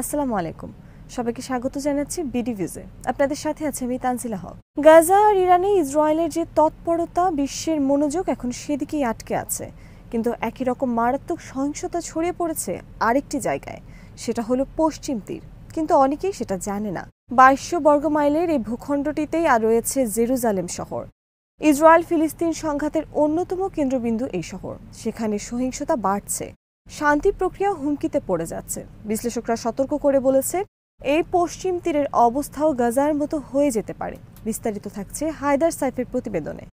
আসসালামু আলাইকুম। সবাইকে স্বাগত জানাচ্ছি বিডিভিউজে। আপনাদের সাথে আছে আমি তানজিলা হক। গাজা আর ইরানে ইসরায়েলের যে তৎপরতা, বিশ্বের মনোযোগ এখন সেদিকেই আটকে আছে। কিন্তু একই রকম মারাত্মক সহিংসতা ছড়িয়ে পড়েছে আরেকটি জায়গায়, সেটা হলো পশ্চিম তীর। কিন্তু অনেকেই সেটা জানে না। 2200 বর্গমাইলের এই ভূখণ্ডটিতেই আর রয়েছে জেরুজালেম শহর। ইসরায়েল ফিলিস্তিন সংঘাতের অন্যতম কেন্দ্রবিন্দু এই শহর। সেখানে সহিংসতা বাড়ছে, শান্তি প্রক্রিয়া হুমকিতে পড়ে যাচ্ছে। বিশ্লেষকরা সতর্ক করে বলেছে, এই পশ্চিম তীরের অবস্থাও গাজার মতো হয়ে যেতে পারে। বিস্তারিত থাকছে হায়দার সাইফের প্রতিবেদনে।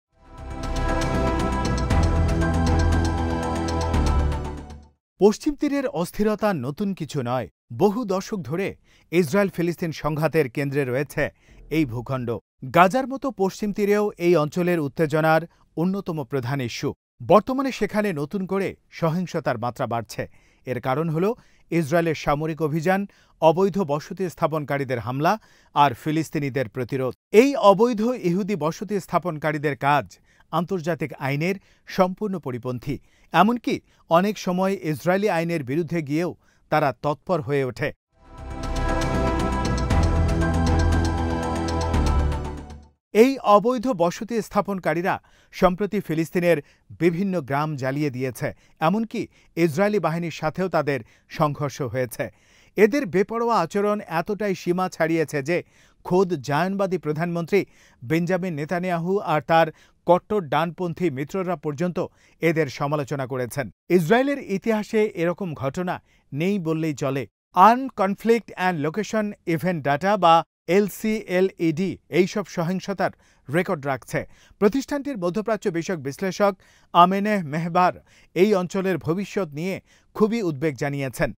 পশ্চিম তীরের অস্থিরতা নতুন কিছু নয়। বহু দশক ধরে ইসরায়েল ফিলিস্তিন সংঘাতের কেন্দ্রে রয়েছে এই ভূখণ্ড। গাজার মতো পশ্চিম তীরেও এই অঞ্চলের উত্তেজনার অন্যতম প্রধান ইস্যু। বর্তমানে সেখানে নতুন করে সহিংসতার মাত্রা বাড়ছে। এর কারণ হল ইসরায়েলের সামরিক অভিযান, অবৈধ বসতি স্থাপনকারীদের হামলা আর ফিলিস্তিনিদের প্রতিরোধ। এই অবৈধ ইহুদি বসতি স্থাপনকারীদের কাজ আন্তর্জাতিক আইনের সম্পূর্ণ পরিপন্থী। এমনকি অনেক সময় ইসরায়েলি আইনের বিরুদ্ধে গিয়েও তারা তৎপর হয়ে ওঠে। এই অবৈধ বসতি স্থাপনকারীরা সম্প্রতি ফিলিস্তিনের বিভিন্ন গ্রাম জ্বালিয়ে দিয়েছে। এমনকি ইসরায়েলি বাহিনীর সাথেও তাদের সংঘর্ষ হয়েছে। এদের বেপরোয়া আচরণ এতটাই সীমা ছাড়িয়েছে যে খোদ জায়নবাদী প্রধানমন্ত্রী বেঞ্জামিন নেতানিয়াহু আর তার কট্টর ডানপন্থী মিত্ররা পর্যন্ত এদের সমালোচনা করেছেন। ইসরায়েলের ইতিহাসে এরকম ঘটনা নেই বললেই চলে। Armed conflict and location event data বা LCLED এইসব সহিংসতার রেকর্ড রাখছে। প্রতিষ্ঠানটির মধ্যপ্রাচ্য বিষয়ক বিশ্লেষক আমেনেহ মেহবার এই অঞ্চলের ভবিষ্যৎ নিয়ে খুবই উদ্বেগ জানিয়েছেন।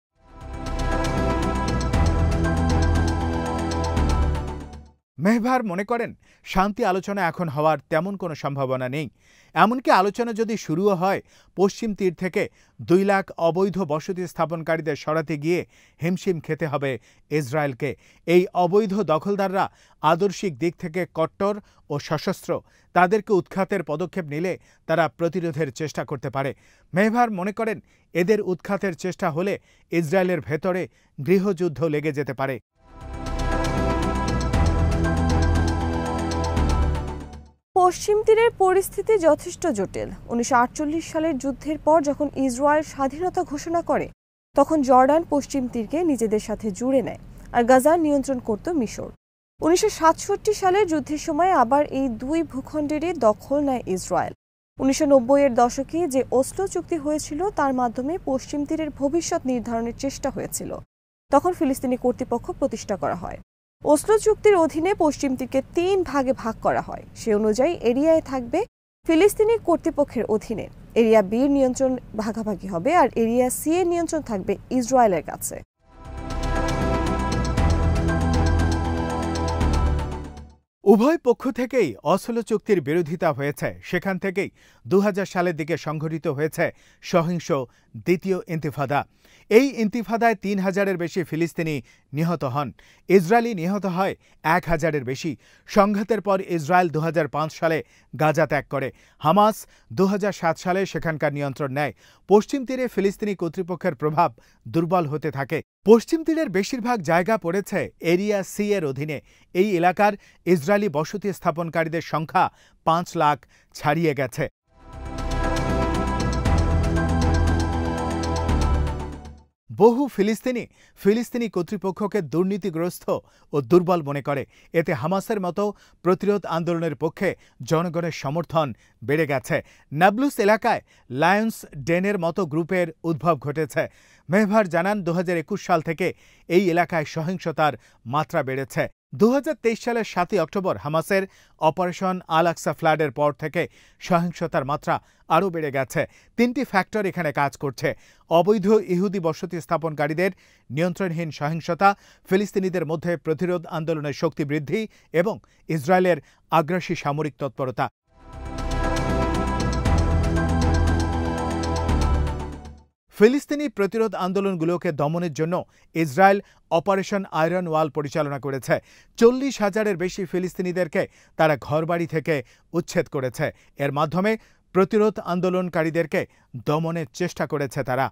মেহবার মনে করেন, শান্তি আলোচনা এখন হওয়ার তেমন কোনো সম্ভাবনা নেই। এমনকি আলোচনা যদি শুরুও হয়, পশ্চিম তীর থেকে 2 লাখ অবৈধ বসতি স্থাপনকারীদের সরাতে গিয়ে হিমশিম খেতে হবে ইসরায়েলকে। এই অবৈধ দখলদাররা আদর্শিক দিক থেকে কট্টর ও সশস্ত্র। তাদেরকে উৎখাতের পদক্ষেপ নিলে তারা প্রতিরোধের চেষ্টা করতে পারে। মেহবার মনে করেন, এদের উৎখাতের চেষ্টা হলে ইসরায়েলের ভেতরে গৃহযুদ্ধ লেগে যেতে পারে। পশ্চিম তীরের পরিস্থিতি যথেষ্ট জটিল। 1948 সালের যুদ্ধের পর যখন ইসরায়েল স্বাধীনতা ঘোষণা করে, তখন জর্ডান পশ্চিম তীরকে নিজেদের সাথে জুড়ে নেয় আর গাজার নিয়ন্ত্রণ করত মিশর। 1967 সালের যুদ্ধের সময় আবার এই দুই ভূখণ্ডেরই দখল নেয় ইসরায়েল। 1990-এর দশকে যে ওসলো চুক্তি হয়েছিল, তার মাধ্যমে পশ্চিম তীরের ভবিষ্যৎ নির্ধারণের চেষ্টা হয়েছিল। তখন ফিলিস্তিনি কর্তৃপক্ষ প্রতিষ্ঠা করা হয়। ওসলো চুক্তির অধীনে পশ্চিম তীরকে 3 ভাগে ভাগ করা হয়। সে অনুযায়ী এরিয়ায় থাকবে ফিলিস্তিনি কর্তৃপক্ষের অধীনে, এরিয়া বির নিয়ন্ত্রণ ভাগাভাগি হবে আর এরিয়া সি এর নিয়ন্ত্রণ থাকবে ইসরায়েলের কাছে। উভয় পক্ষ থেকেই অসলো চুক্তির বিরোধিতা হয়েছে। সেখান থেকেই 2000 সালের দিকে সংঘটিত হয়েছে সহিংস দ্বিতীয় ইন্তিফাদা। এই ইন্তিফাদায় 3000-এর বেশি ফিলিস্তিনি নিহত হন। ইসরায়েলি নিহত হয় 1000-এর বেশি। সংঘাতের পর ইসরায়েল 2005 সালে গাজা ত্যাগ করে। হামাস 2007 সালে সেখানকার নিয়ন্ত্রণ নেয়। পশ্চিম তীরে ফিলিস্তিনি কর্তৃপক্ষের প্রভাব দুর্বল হতে থাকে। পশ্চিম তীরের বেশিরভাগ জায়গা পড়েছে এরিয়া সি এর অধীনে। এই এলাকার ইসরায়েলি বসতি স্থাপনকারীদের সংখ্যা 5 লাখ ছাড়িয়ে গেছে। বহু ফিলিস্তিনি কর্তৃপক্ষকে দুর্নীতিগ্রস্ত ও দুর্বল মনে করে। এতে হামাসের মতো প্রতিরোধ আন্দোলনের পক্ষে জনগণের সমর্থন বেড়ে গেছে। নাবলুস এলাকায় লায়ন্স ডেনের মতো গ্রুপের উদ্ভব ঘটেছে। মেহবার জানান, 2021 সাল থেকে এই এলাকায় সহিংসতার মাত্রা বেড়েছে। 2023 সালের 7 অক্টোবর হামাসের অপারেশন আল আকসা ফ্লাডের পর থেকে সহিংসতার মাত্রা আরও বেড়ে গেছে। 3টি ফ্যাক্টর এখানে কাজ করছে: অবৈধ ইহুদি বসতি স্থাপনকারীদের নিয়ন্ত্রণহীন সহিংসতা, ফিলিস্তিনিদের মধ্যে প্রতিরোধ আন্দোলনের শক্তি বৃদ্ধি এবং ইসরায়েলের আগ্রাসী সামরিক তৎপরতা। ফিলিস্তিনি প্রতিরোধ আন্দোলনগুলোকে দমনের জন্য ইসরায়েল অপারেশন আয়রন ওয়াল পরিচালনা করেছে। 40,000-এর বেশি ফিলিস্তিনিদেরকে তারা ঘরবাড়ি থেকে উচ্ছেদ করেছে। এর মাধ্যমে প্রতিরোধ আন্দোলনকারীদেরকে দমনের চেষ্টা করেছে তারা।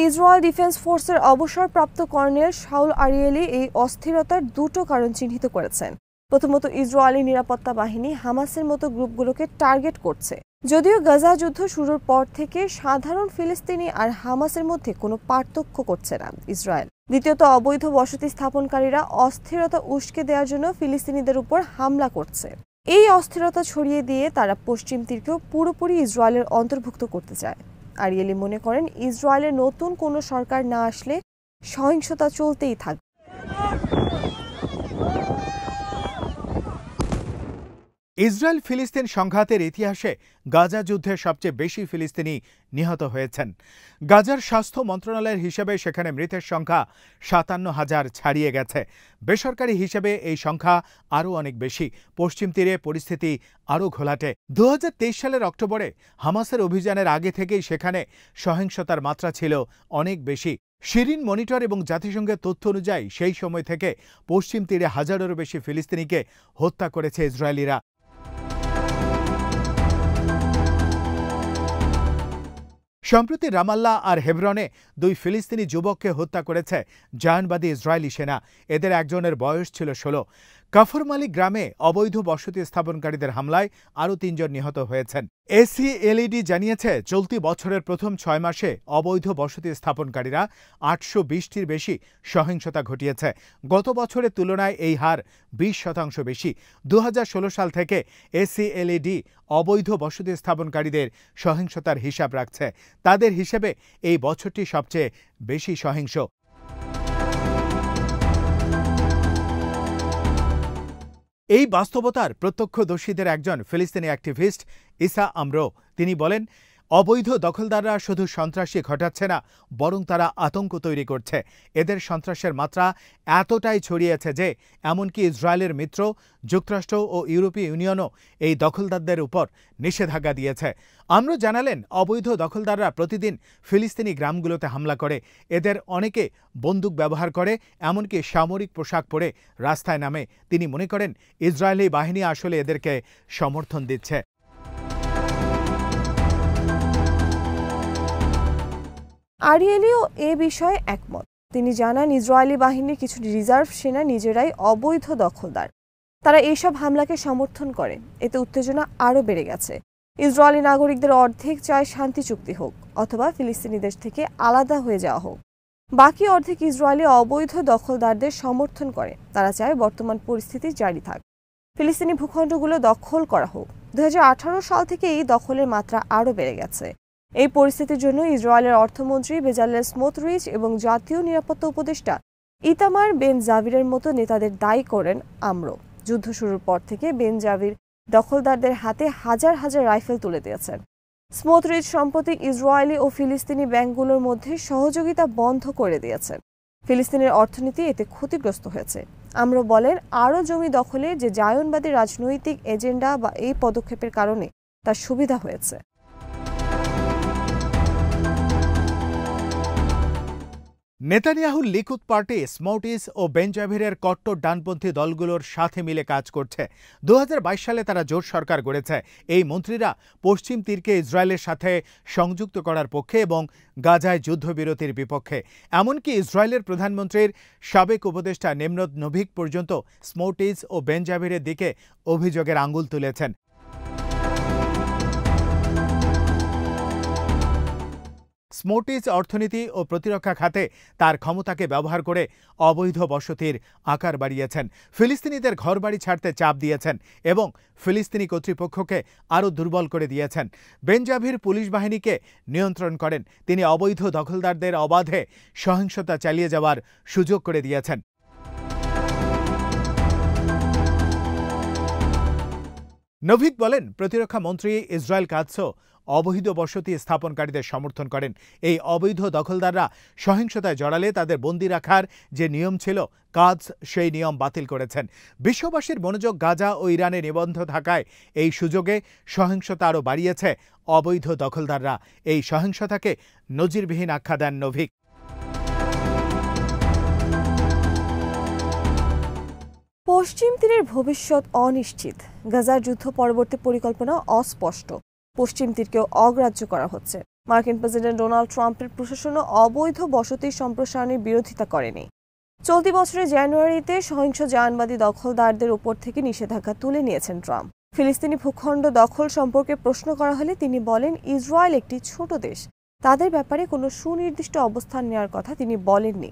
ইসরায়েল ডিফেন্স ফোর্সের অবসরপ্রাপ্ত কর্নেল শাউল আরিয়েলি এই অস্থিরতার দুটো কারণ চিহ্নিত করেছেন। প্রথমত, ইসরায়েলি নিরাপত্তা বাহিনী হামাসের মতো গ্রুপগুলোকে টার্গেট করছে। যদিও গাজা যুদ্ধ শুরুর পর থেকে সাধারণ ফিলিস্তিনি আর হামাসের মধ্যে কোনো পার্থক্য করছে না ইসরায়েল। দ্বিতীয়ত, অবৈধ বসতি স্থাপনকারীরা অস্থিরতা উস্কে দেওয়ার জন্য ফিলিস্তিনিদের উপর হামলা করছে। এই অস্থিরতা ছড়িয়ে দিয়ে তারা পশ্চিম তীরকেও পুরোপুরি ইসরায়েলের অন্তর্ভুক্ত করতে চায়। আরিয়েলি মনে করেন, ইসরায়েলের নতুন কোনো সরকার না আসলে সহিংসতা চলতেই থাকবে। ইসরায়েল ফিলিস্তিন সংঘাতের ইতিহাসে গাজা যুদ্ধে সবচেয়ে বেশি ফিলিস্তিনি নিহত হয়েছেন। গাজার স্বাস্থ্য মন্ত্রণালয়ের হিসেবে সেখানে মৃতের সংখ্যা 57,000 ছাড়িয়ে গেছে। বেসরকারি হিসেবে এই সংখ্যা আরও অনেক বেশি। পশ্চিম তীরে পরিস্থিতি আরও ঘোলাটে। 2023 সালের অক্টোবরে হামাসের অভিযানের আগে থেকেই সেখানে সহিংসতার মাত্রা ছিল অনেক বেশি। শিরিন মনিটর এবং জাতিসংঘের তথ্য অনুযায়ী সেই সময় থেকে পশ্চিম তীরে হাজারেরও বেশি ফিলিস্তিনিকে হত্যা করেছে ইসরায়েলিরা। সম্প্রতি রামাল্লাহ আর হেব্রনে 2 ফিলিস্তিনি যুবককে হত্যা করেছে জায়নবাদী ইসরায়েলি সেনা। এদের একজনের বয়স ছিল 16। কাফরমালি গ্রামে অবৈধ বসতি স্থাপনকারীদের হামলায় আরও 3 জন নিহত হয়েছেন। ACLED জানিয়েছে, চলতি বছরের প্রথম 6 মাসে অবৈধ বসতি স্থাপনকারীরা 820টির বেশি সহিংসতা ঘটিয়েছে। গত বছরের তুলনায় এই হার 20% বেশি। 2016 সাল থেকে ACLED অবৈধ বসতি স্থাপনকারীদের সহিংসতার হিসাব রাখছে। তাদের হিসেবে এই বছরটি সবচেয়ে বেশি সহিংস। এই বাস্তবতার প্রত্যক্ষদর্শীদের একজন ফিলিস্তিনি অ্যাক্টিভিস্ট ইসা আমরো। তিনি বলেন, অবৈধ দখলদাররা শুধু সন্ত্রাসী ঘটাচ্ছে না, বরং তারা আতঙ্ক তৈরি করছে। এদের সন্ত্রাসের মাত্রা এতটাই ছড়িয়েছে যে এমনকি ইসরায়েলের মিত্র যুক্তরাষ্ট্র ও ইউরোপীয় ইউনিয়নও এই দখলদারদের উপর নিষেধাজ্ঞা দিয়েছে। আমরো জানালেন, অবৈধ দখলদাররা প্রতিদিন ফিলিস্তিনি গ্রামগুলোতে হামলা করে। এদের অনেকে বন্দুক ব্যবহার করে, এমনকি সামরিক পোশাক পরে রাস্তায় নামে। তিনি মনে করেন, ইসরায়েলি বাহিনী আসলে এদেরকে সমর্থন দিচ্ছে। আরিয়েলিও এ বিষয়ে একমত। তিনি জানান, ইসরায়েলি বাহিনীর কিছু রিজার্ভ সেনা নিজেরাই অবৈধ দখলদার। তারা এইসব হামলাকে সমর্থন করে। এতে উত্তেজনা আরও বেড়ে গেছে। ইসরায়েলি নাগরিকদের অর্ধেক চায় শান্তি চুক্তি হোক অথবা ফিলিস্তিনিদের থেকে আলাদা হয়ে যাওয়া হোক। বাকি অর্ধেক ইসরায়েলি অবৈধ দখলদারদের সমর্থন করে। তারা চায় বর্তমান পরিস্থিতি জারি থাক, ফিলিস্তিনি ভূখণ্ডগুলো দখল করা হোক। 2018 সাল থেকে এই দখলের মাত্রা আরও বেড়ে গেছে। এই পরিস্থিতির জন্য ইসরায়েলের অর্থমন্ত্রী বেজালেল স্মোটরিচ এবং জাতীয় নিরাপত্তা উপদেষ্টা ইতামার বেন জাভিরের মতো নেতাদের দায়ী করেন আমরো। যুদ্ধ শুরুর পর থেকে বেন জাভির দখলদারদের হাতে হাজার হাজার রাইফেল তুলে দিয়েছেন। স্মোটরিচ সম্প্রতি ইসরায়েলি ও ফিলিস্তিনি ব্যাংকগুলোর মধ্যে সহযোগিতা বন্ধ করে দিয়েছেন। ফিলিস্তিনের অর্থনীতি এতে ক্ষতিগ্রস্ত হয়েছে। আমরো বলেন, আরও জমি দখলে যে জায়নবাদী রাজনৈতিক এজেন্ডা বা এই পদক্ষেপের কারণে তার সুবিধা হয়েছে। নেতানিয়াহুর লিকুদ পার্টি স্মোটিস ও বেঞ্জাভিরের কট্টর ডানপন্থী দলগুলোর সাথে মিলে কাজ করছে। 2022 সালে তারা জোট সরকার গড়েছে। এই মন্ত্রীরা পশ্চিম তীরকে ইসরায়েলের সাথে সংযুক্ত করার পক্ষে এবং গাজায় যুদ্ধবিরতির বিপক্ষে। এমনকি ইসরায়েলের প্রধানমন্ত্রীর সাবেক উপদেষ্টা নিমরোদ নোভিক পর্যন্ত স্মোটিস ও বেঞ্জাভিরের দিকে অভিযোগের আঙুল তুলেছেন। স্মোটিস অর্থনীতি ও প্রতিরক্ষা খাতে তার ক্ষমতাকে ব্যবহার করে অবৈধ বসতির আকার বাড়িয়েছেন, ফিলিস্তিনিদের ঘরবাড়ি ছাড়তে চাপ দিয়েছেন এবং ফিলিস্তিনি কর্তৃপক্ষকে আরও দুর্বল করে দিয়েছেন। বেঞ্জাভির পুলিশ বাহিনীকে নিয়ন্ত্রণ করেন। তিনি অবৈধ দখলদারদের অবাধে সহিংসতা চালিয়ে যাওয়ার সুযোগ করে দিয়েছেন। নোভিক বলেন, প্রতিরক্ষা মন্ত্রী ইসরায়েল কাৎসও অবৈধ বসতি স্থাপনকারীদের সমর্থন করেন। এই অবৈধ দখলদাররা সহিংসতায় জড়ালে তাদের বন্দী রাখার যে নিয়ম ছিল, কাৎস সেই নিয়ম বাতিল করেছেন। বিশ্ববাসীর মনোযোগ গাজা ও ইরানে নিবদ্ধ থাকায় এই সুযোগে সহিংসতা আরও বাড়িয়েছে অবৈধ দখলদাররা। এই সহিংসতাকে নজিরবিহীন আখ্যা দেন নোভিক। পশ্চিম তীরের ভবিষ্যৎ অনিশ্চিত। গাজার যুদ্ধ পরবর্তী পরিকল্পনা অস্পষ্ট। পশ্চিম তীরকেও অগ্রাহ্য করা হচ্ছে। মার্কিন প্রেসিডেন্ট ডোনাল্ড ট্রাম্পের প্রশাসনও অবৈধ বসতি সম্প্রসারণের বিরোধিতা করেনি। চলতি বছরের জানুয়ারিতে সহিংস জায়নবাদী দখলদারদের উপর থেকে নিষেধাজ্ঞা তুলে নিয়েছেন ট্রাম্প। ফিলিস্তিনি ভূখণ্ড দখল সম্পর্কে প্রশ্ন করা হলে তিনি বলেন, ইসরায়েল একটি ছোট দেশ, তাদের ব্যাপারে কোনো সুনির্দিষ্ট অবস্থান নেওয়ার কথা তিনি বলেননি।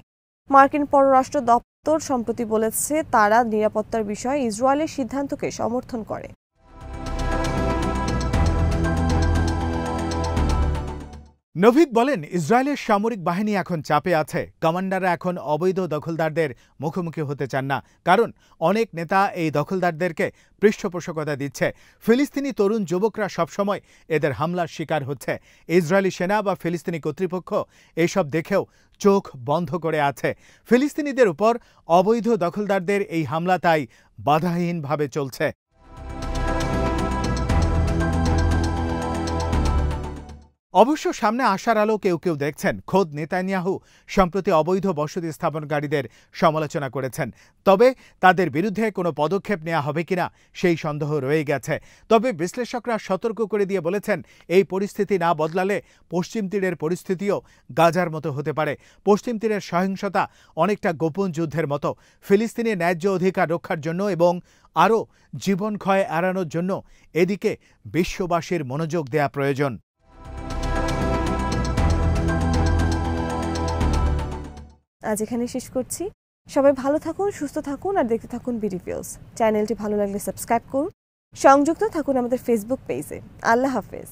মার্কিন পররাষ্ট্র দপ্তর সম্প্রতি বলেছে তারা নিরাপত্তার বিষয়ে ইসরায়েলের সিদ্ধান্তকে সমর্থন করে। নভিক বলেন, ইসরায়েলের সামরিক বাহিনী এখন চাপে আছে। কমান্ডাররা এখন অবৈধ দখলদারদের মুখোমুখি হতে চান না, কারণ অনেক নেতা এই দখলদারদেরকে পৃষ্ঠপোষকতা দিচ্ছে। ফিলিস্তিনি তরুণ যুবকরা সবসময় এদের হামলার শিকার হচ্ছে। ইসরায়েলি সেনা বা ফিলিস্তিনি কর্তৃপক্ষ এসব দেখেও চোখ বন্ধ করে আছে। ফিলিস্তিনিদের উপর অবৈধ দখলদারদের এই হামলা তাই বাধাহীনভাবে চলছে। অবশ্য সামনে আসার আলো কেউ কেউ দেখছেন। খোদ নেতানিয়াহু সম্প্রতি অবৈধ বসতি স্থাপনকারীদের সমালোচনা করেছেন। তবে তাদের বিরুদ্ধে কোনো পদক্ষেপ নেওয়া হবে কিনা সেই সন্দেহ রয়ে গেছে। তবে বিশ্লেষকরা সতর্ক করে দিয়ে বলেছেন, এই পরিস্থিতি না বদলালে পশ্চিম তীরের পরিস্থিতিও গাজার মতো হতে পারে। পশ্চিম তীরের সহিংসতা অনেকটা গোপন যুদ্ধের মতো। ফিলিস্তিনের ন্যায্য অধিকার রক্ষার জন্য এবং আরও জীবন ক্ষয় এড়ানোর জন্য এদিকে বিশ্ববাসীর মনোযোগ দেয়া প্রয়োজন। আজ এখানে শেষ করছি। সবাই ভালো থাকুন, সুস্থ থাকুন আর দেখতে থাকুন বিডি ভিউজ। চ্যানেলটি ভালো লাগলে সাবস্ক্রাইব করুন। সংযুক্ত থাকুন আমাদের ফেসবুক পেজে। আল্লাহ হাফেজ।